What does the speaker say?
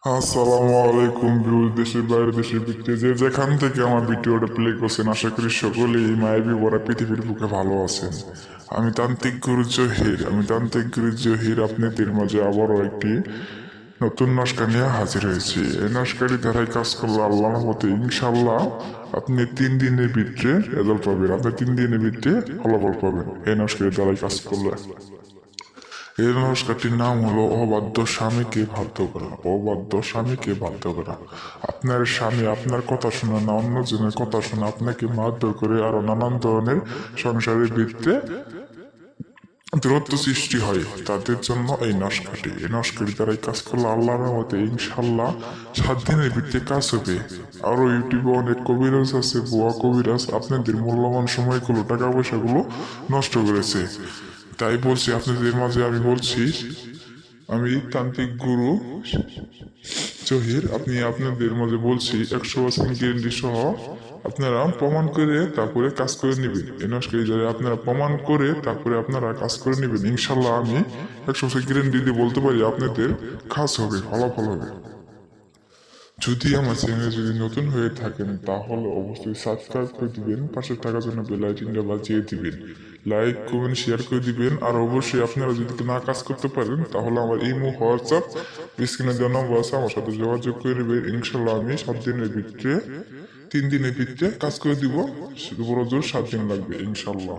আসসালামু আলাইকুম ভিউজ, দেশের বাইরে দেশের ভিতরে যে যেখান থেকে আমার ভিডিওটা প্লে করছেন, আশা করি সকলেই এই মায়াবী ভরা পৃথিবীর বুকে ভালো আছেন। আমি তান্ত্রিক গুরু জহির আপনাদের মাঝে আবারও একটি নতুন নস্কা নিয়ে হাজির হয়েছি। এই নস্কাটি দ্বারাই কাজ করলে আল্লাহর মতে ইনশাল্লাহ আপনি 3 দিনের ভিতরে রেজাল্ট পাবেন। আপনি 3 দিনের ভিতরে ফলাফল পাবেন এই নস্কাটি দ্বারাই কাজ করলে। এই নমস্কারটির নাম হলো অবাধ্য স্বামীকে বাধ্য করা। অবাধ্য স্বামীকে বাধ্য করা। আপনার স্বামী আপনার কথা শুনে না, অন্যজনের কথা শুনে আপনাকে মারধর করে আরো নানান ধরনের সংসারের ভিত্তিতে দূরত্ব সৃষ্টি হয়, তাদের জন্য এই নস্কাটি। এই নস্কাটি দ্বারাই কাজ করলে আল্লাহর মতে ইনশাল্লাহ 7 দিনের ভিত্তিতে কাজ হবে। আরো ইউটিউবে অনেক কবিরাজ আছে, ভুয়া কবিরাজ আপনাদের মূল্যবান সময়গুলো, টাকা পয়সাগুলো নষ্ট করেছে। তাই বলছি আপনাদের মাঝে, আমি বলছি, আমি তান্ত্রিক গুরু জহির আপনি আপনাদের মাঝে বলছি 100% গ্যারেন্টি সহ আপনারা প্রমাণ করে তারপরে কাজ করে নেবেন। এই নস্কারি দ্বারা আপনারা প্রমাণ করে তারপরে আপনারা কাজ করে নেবেন। ইনশাল্লাহ আমি 100% গ্যারেন্টি দিয়ে বলতে পারি আপনাদের কাজ হবে, ফলাফল হবে। যদি আমার চ্যানেলে যদি নতুন হয়ে থাকেন তাহলে অবশ্যই সাবস্ক্রাইব করে দিবেন, পাশে থাকার জন্য বেল আইকনটা বাজিয়ে দিবেন, লাইক কমেন্ট শেয়ার করে দিবেন। আর অবশ্যই আপনারা যদি না কাজ করতে পারেন তাহলে আমার ইমো, হোয়াটসঅ্যাপ, স্ক্রিনে দেওয়া নম্বর আছে, আমার সাথে যোগাযোগ করে নেবেন। ইনশাল্লাহ আমি 7 দিনের ভিতরে, 3 দিনের ভিতরে কাজ করে দিব। বড় জোর 7 দিন লাগবে ইনশাল্লাহ।